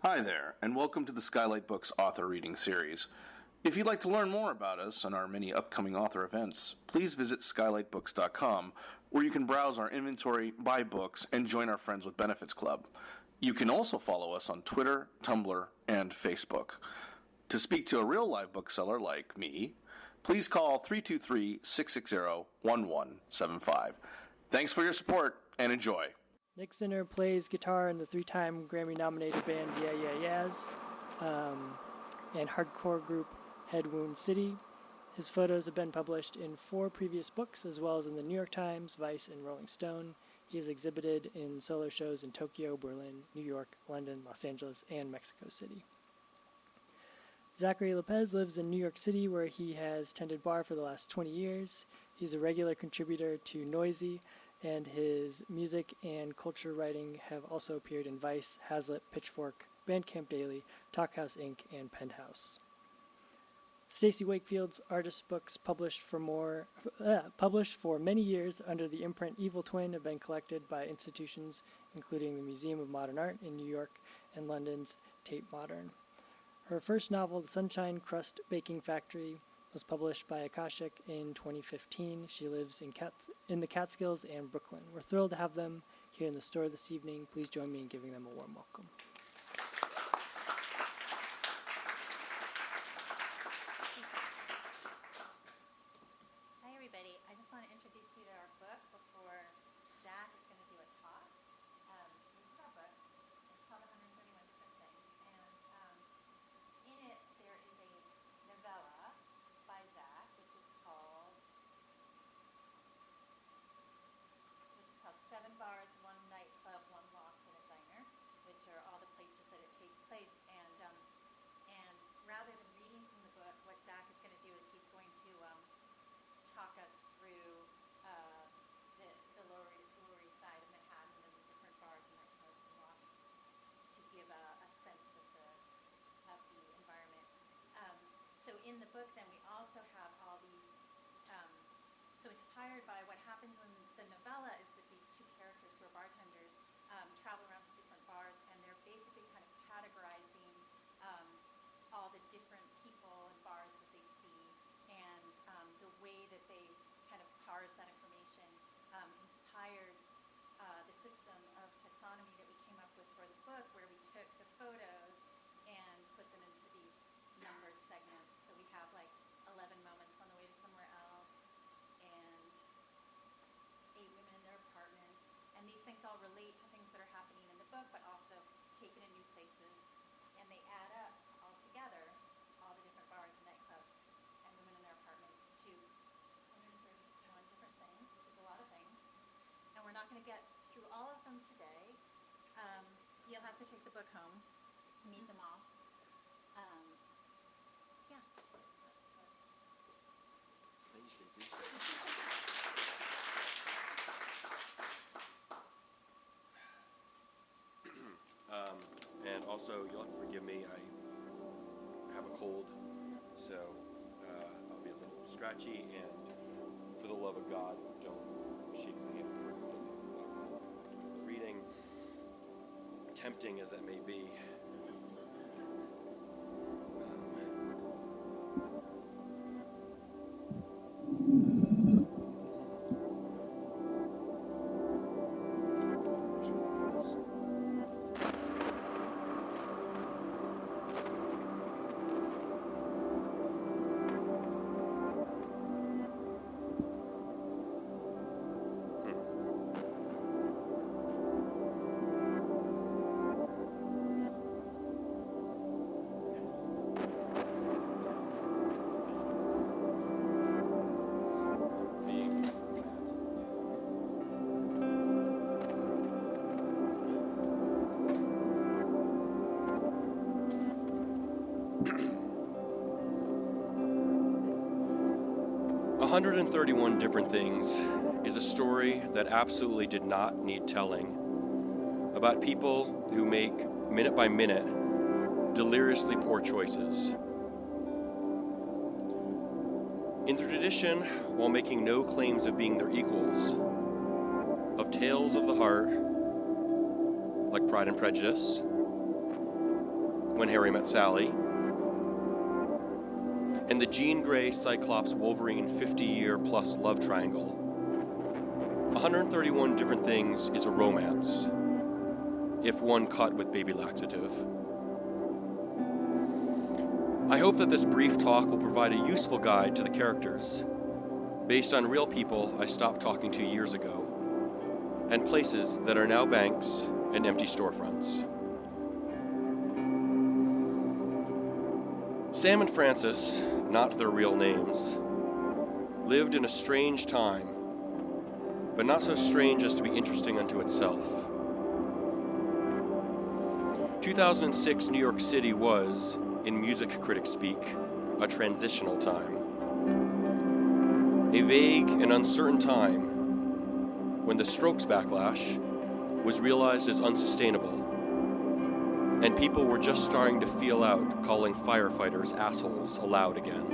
Hi there, and welcome to the Skylight Books author reading series. If you'd like to learn more about us and our many upcoming author events, please visit skylightbooks.com, where you can browse our inventory, buy books, and join our Friends with Benefits Club. You can also follow us on Twitter, Tumblr, and Facebook. To speak to a real live bookseller like me, please call 323-660-1175. Thanks for your support, and enjoy. Nick Zinner plays guitar in the three-time Grammy-nominated band Yeah Yeah Yeahs and hardcore group Head Wound City. His photos have been published in 4 previous books, as well as in the New York Times, Vice, and Rolling Stone. He has exhibited in solo shows in Tokyo, Berlin, New York, London, Los Angeles, and Mexico City. Zachary Lipez lives in New York City, where he has tended bar for the last 20 years. He's a regular contributor to Noisey, and his music and culture writing have also appeared in Vice, Hazlitt, Pitchfork, Bandcamp Daily, Talkhouse Inc., and Penthouse. Stacy Wakefield's artist books published for many years under the imprint Evil Twin have been collected by institutions including the Museum of Modern Art in New York and London's Tate Modern. Her first novel, The Sunshine Crust Baking Factory, was published by Akashic in 2015. She lives in the Catskills and Brooklyn. We're thrilled to have them here in the store this evening. Please join me in giving them a warm welcome. Hi everybody. I just want to introduce you to our book before Zach is going to do a talk. This is our book. It's called 131 Different Things. And in it there is a novella by Zach, which is called 7 Bars, 1 Nightclub, 1 Loft, and a Diner, which are all the places that it takes place. And rather than reading from the book, what Zach is going to do is he's going to talk us through the Lower East Side of Manhattan and the different bars and nightclubs and lofts to give a sense of the environment. So in the book, then, we also have all these, so inspired by what happens in the novella is that these 2 characters who are bartenders travel around to different bars, and they're basically kind of categorizing all the different people and bars that they see, and the way that they kind of parse that information inspired the system of taxonomy that we came up with for the book, where we took the photos and put them into these numbered segments. So we have like 11 moments on the way to somewhere else, and 8 women in their apartments, and these things all relate to things that are happening in the book, but also taken in new places, and they add up all together, all the different bars and nightclubs and women in their apartments, to 131 different things, which is a lot of things. And we're not going to get through all of them today. You'll have to take the book home to meet them all. Yeah. Thank you, Stacy. And also, you'll have to forgive me, I have a cold, so I'll be a little scratchy, and for the love of God, don't shake my hand through the reading, tempting as that may be. "131 Different Things" is a story that absolutely did not need telling, about people who make, minute by minute, deliriously poor choices. In the tradition, while making no claims of being their equals, of tales of the heart, like Pride and Prejudice, When Harry Met Sally, and the Jean Grey Cyclops Wolverine 50-year-plus love triangle. 131 Different Things is a romance, if one cut with baby laxative. I hope that this brief talk will provide a useful guide to the characters, based on real people I stopped talking to years ago, and places that are now banks and empty storefronts. Sam and Frances, not their real names, lived in a strange time, but not so strange as to be interesting unto itself. 2006 New York City was, in music critic speak, a transitional time. A vague and uncertain time when the Strokes backlash was realized as unsustainable, and people were just starting to feel out calling firefighters assholes aloud again.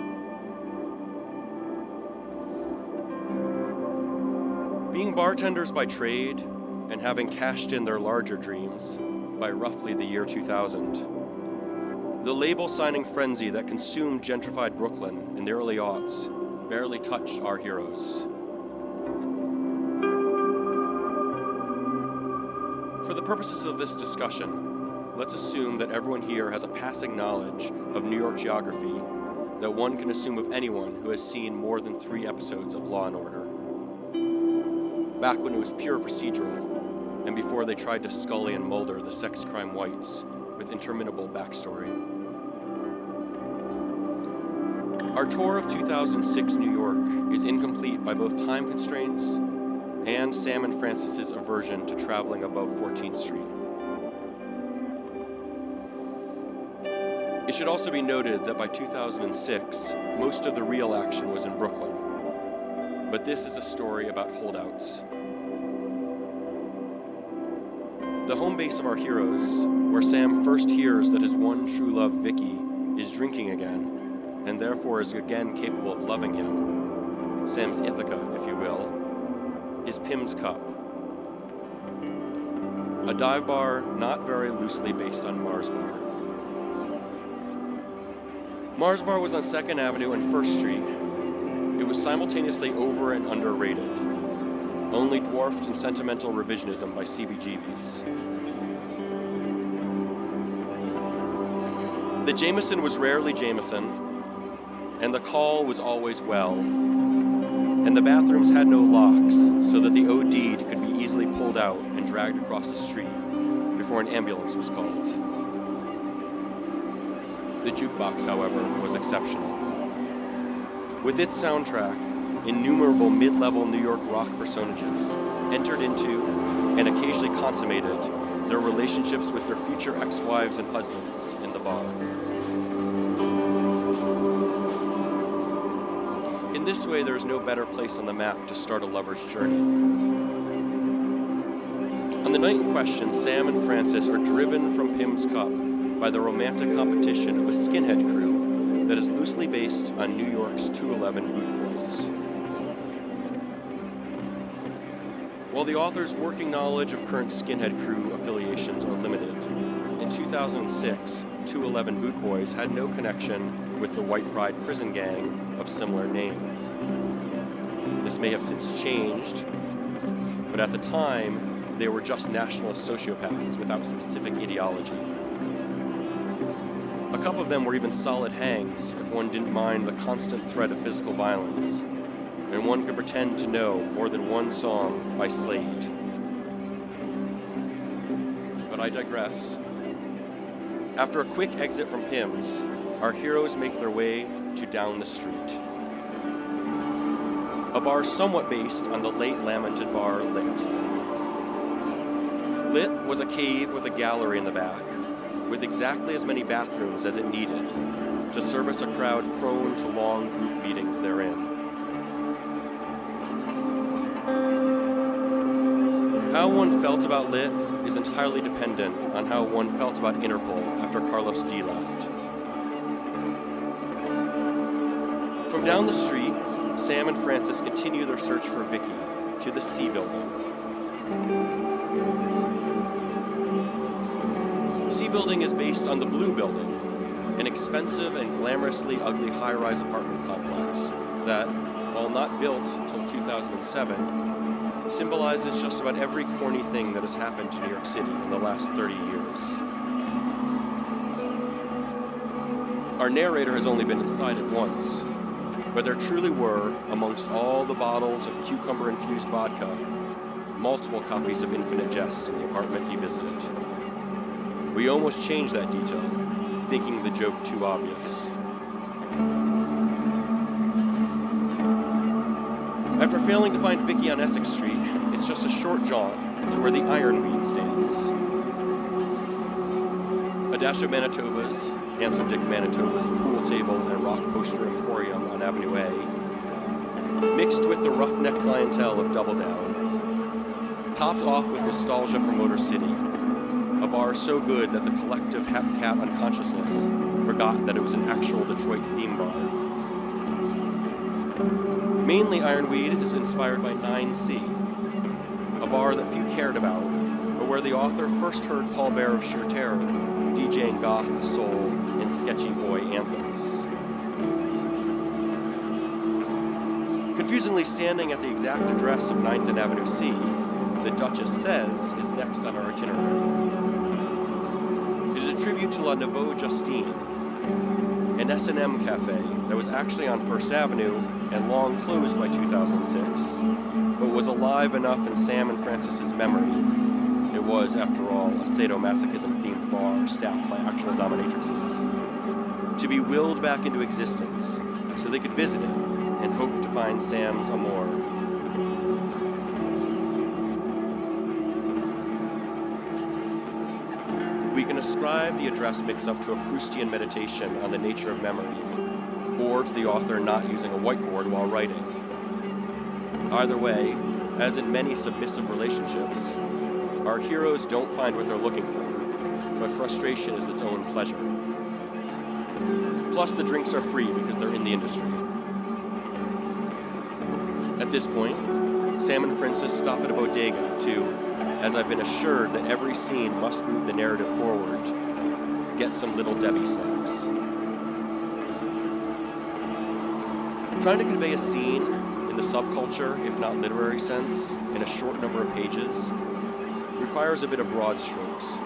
Being bartenders by trade and having cashed in their larger dreams by roughly the year 2000, the label signing frenzy that consumed gentrified Brooklyn in the early aughts barely touched our heroes. For the purposes of this discussion, let's assume that everyone here has a passing knowledge of New York geography that one can assume of anyone who has seen more than 3 episodes of Law & Order. Back when it was pure procedural, and before they tried to Scully and Mulder the sex crime whites with interminable backstory. Our tour of 2006 New York is incomplete by both time constraints and Sam and Frances' aversion to traveling above 14th Street. It should also be noted that by 2006, most of the real action was in Brooklyn. But this is a story about holdouts. The home base of our heroes, where Sam first hears that his one true love, Vicki, is drinking again, and therefore is again capable of loving him, Sam's Ithaca, if you will, is Pim's Cup, a dive bar not very loosely based on Mars Bar. Mars Bar was on 2nd Avenue and 1st Street. It was simultaneously over and underrated, only dwarfed in sentimental revisionism by CBGBs. The Jameson was rarely Jameson, and the call was always well, and the bathrooms had no locks so that the OD'd could be easily pulled out and dragged across the street before an ambulance was called. The jukebox, however, was exceptional. With its soundtrack, innumerable mid-level New York rock personages entered into and occasionally consummated their relationships with their future ex-wives and husbands in the bar. In this way, there is no better place on the map to start a lover's journey. On the night in question, Sam and Frances are driven from Pim's Cup by the romantic competition of a skinhead crew that is loosely based on New York's 211 Boot Boys. While the author's working knowledge of current skinhead crew affiliations are limited, in 2006, 211 Boot Boys had no connection with the White Pride prison gang of similar name. This may have since changed, but at the time, they were just nationalist sociopaths without specific ideology. A couple of them were even solid hangs if one didn't mind the constant threat of physical violence, and one could pretend to know more than one song by Slade. But I digress. After a quick exit from Pim's, our heroes make their way to Down the Street, a bar somewhat based on the late lamented bar Lit. Lit was a cave with a gallery in the back, with exactly as many bathrooms as it needed to service a crowd prone to long group meetings therein. How one felt about Lit is entirely dependent on how one felt about Interpol after Carlos D left. From down the street, Sam and Frances continue their search for Vicki to the C building. C Building is based on the Blue Building, an expensive and glamorously ugly high-rise apartment complex that, while not built till 2007, symbolizes just about every corny thing that has happened to New York City in the last 30 years. Our narrator has only been inside it once, but there truly were, amongst all the bottles of cucumber-infused vodka, multiple copies of Infinite Jest in the apartment he visited. We almost changed that detail, thinking the joke too obvious. After failing to find Vicki on Essex Street, it's just a short jaunt to where the Ironweed stands. A dash of Manitoba's, Handsome Dick Manitoba's pool table and rock poster emporium on Avenue A, mixed with the roughneck clientele of Double Down, topped off with nostalgia for Motor City, a bar so good that the collective hepcat unconsciousness forgot that it was an actual Detroit theme bar. Mainly, Ironweed is inspired by 9C, a bar that few cared about, but where the author first heard Paul Bear of Sheer Terror DJing goth, soul, and sketchy boy anthems. Confusingly standing at the exact address of 9th and Avenue C, the Duchess says is next on our itinerary. It is a tribute to La Nouveau Justine, an S&M cafe that was actually on 1st Avenue and long closed by 2006, but was alive enough in Sam and Francis's memory. It was, after all, a sadomasochism-themed bar staffed by actual dominatrixes, to be willed back into existence so they could visit it and hope to find Sam's amour. We can ascribe the address mix-up to a Proustian meditation on the nature of memory, or to the author not using a whiteboard while writing. Either way, as in many submissive relationships, our heroes don't find what they're looking for, but frustration is its own pleasure. Plus, the drinks are free because they're in the industry. At this point, Sam and Francis stop at a bodega to, as I've been assured that every scene must move the narrative forward, get some Little Debbie snacks. Trying to convey a scene in the subculture, if not literary sense, in a short number of pages, requires a bit of broad strokes.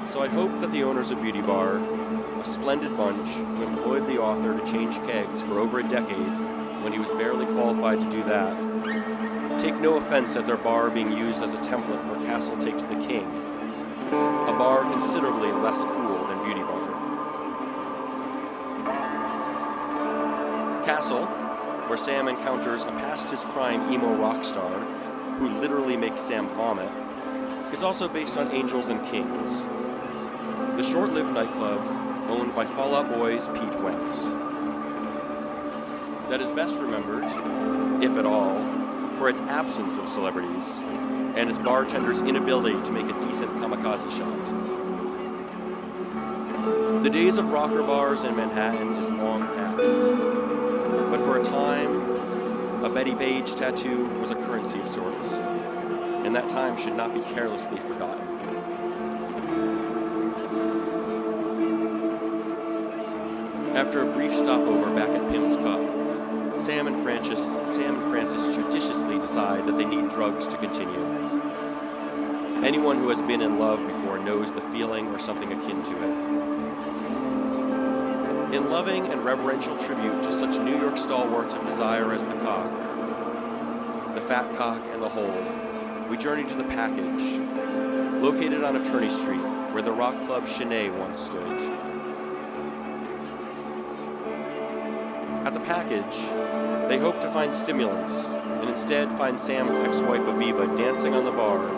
So I hope that the owners of Beauty Bar, a splendid bunch who employed the author to change kegs for over a decade when he was barely qualified to do that, take no offense at their bar being used as a template for Castle Takes the King, a bar considerably less cool than Beauty Bar. Castle, where Sam encounters a past his prime emo rock star who literally makes Sam vomit, is also based on Angels and Kings, the short-lived nightclub owned by Fall Out Boy's Pete Wentz. That is best remembered, if at all, for its absence of celebrities and its bartender's inability to make a decent kamikaze shot. The days of rocker bars in Manhattan is long past, but for a time, a Betty Page tattoo was a currency of sorts, and that time should not be carelessly forgotten. After a brief stopover back at Pim's Cup, Sam and Francis judiciously decide that they need drugs to continue. Anyone who has been in love before knows the feeling or something akin to it. In loving and reverential tribute to such New York stalwarts of desire as the cock, the fat cock and the hole, we journey to the Package, located on Attorney Street, where the rock club Chenet once stood. At the Package, they hope to find stimulants, and instead find Sam's ex-wife Aviva dancing on the bar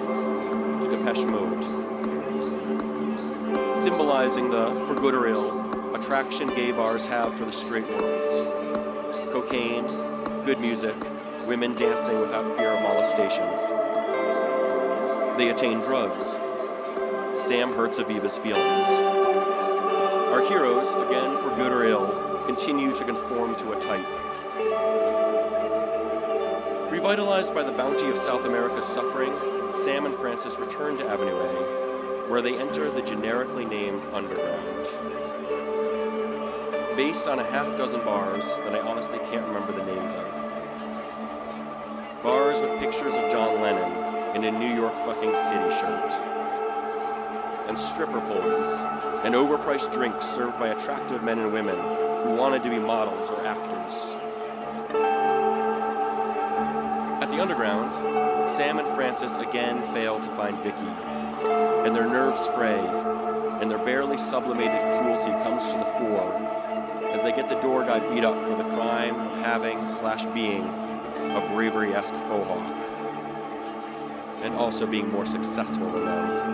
to Depeche Mode, symbolizing the, for good or ill, attraction gay bars have for the straight world. Cocaine, good music, women dancing without fear of molestation. They attain drugs. Sam hurts Aviva's feelings. Our heroes, again for good or ill, continue to conform to a type. Revitalized by the bounty of South America's suffering, Sam and Francis return to Avenue A, where they enter the generically named underground. Based on a half dozen bars that I honestly can't remember the names of. Bars with pictures of John Lennon in a New York fucking City shirt. And stripper poles, and overpriced drinks served by attractive men and women who wanted to be models or actors. At the underground, Sam and Francis again fail to find Vicki, and their nerves fray, and their barely sublimated cruelty comes to the fore as they get the door guy beat up for the crime of having/being a bravery-esque faux hawk, and also being more successful than them.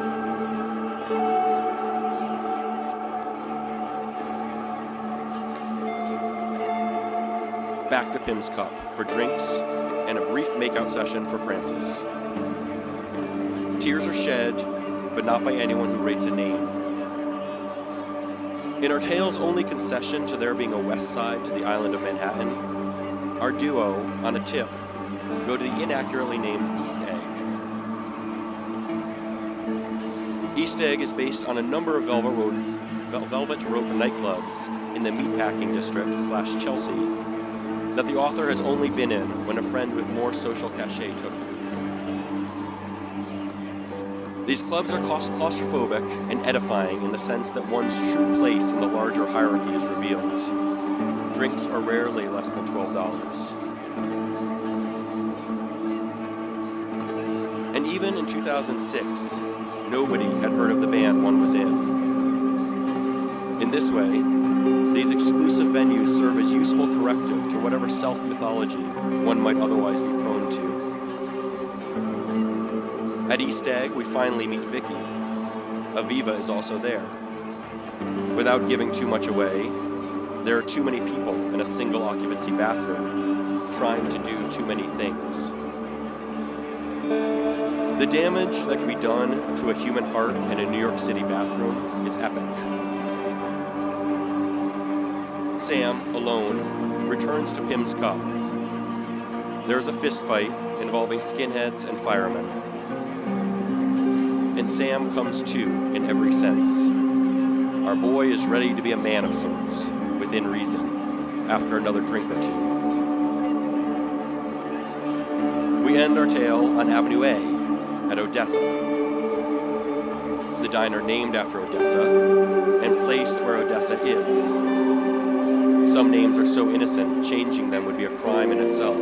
Back to Pim's Cup for drinks and a brief makeout session for Francis. Tears are shed, but not by anyone who rates a name. In our tale's only concession to there being a west side to the island of Manhattan, our duo, on a tip, go to the inaccurately named East Egg. East Egg is based on a number of Velvet Rope nightclubs in the meatpacking district/Chelsea that the author has only been in when a friend with more social cachet took him. These clubs are claustrophobic and edifying in the sense that one's true place in the larger hierarchy is revealed. Drinks are rarely less than $12. And even in 2006, nobody had heard of the band one was in. In this way, these exclusive venues serve as useful corrective to whatever self-mythology one might otherwise be prone to. At East Egg, we finally meet Vicki. Aviva is also there. Without giving too much away, there are too many people in a single occupancy bathroom trying to do too many things. The damage that can be done to a human heart in a New York City bathroom is epic. Sam, alone, returns to Pim's Cup. There is a fistfight involving skinheads and firemen. And Sam comes to in every sense. Our boy is ready to be a man of sorts, within reason, after another drink or two. We end our tale on Avenue A, at Odessa. The diner named after Odessa, and placed where Odessa is. Some names are so innocent, changing them would be a crime in itself.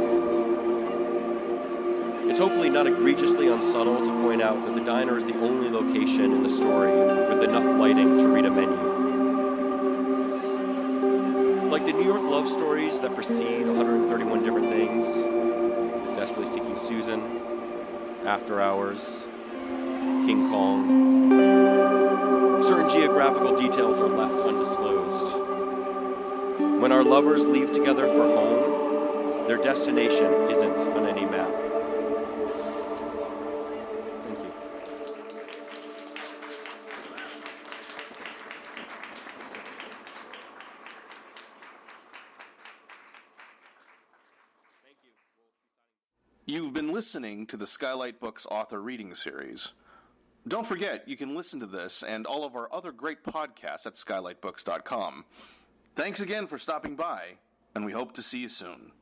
It's hopefully not egregiously unsubtle to point out that the diner is the only location in the story with enough lighting to read a menu. Like the New York love stories that precede 131 Different Things, Desperately Seeking Susan, After Hours, King Kong, certain geographical details are left undisclosed. When our lovers leave together for home, their destination isn't on any map. Thank you. You've been listening to the Skylight Books author reading series. Don't forget, you can listen to this and all of our other great podcasts at skylightbooks.com. Thanks again for stopping by, and we hope to see you soon.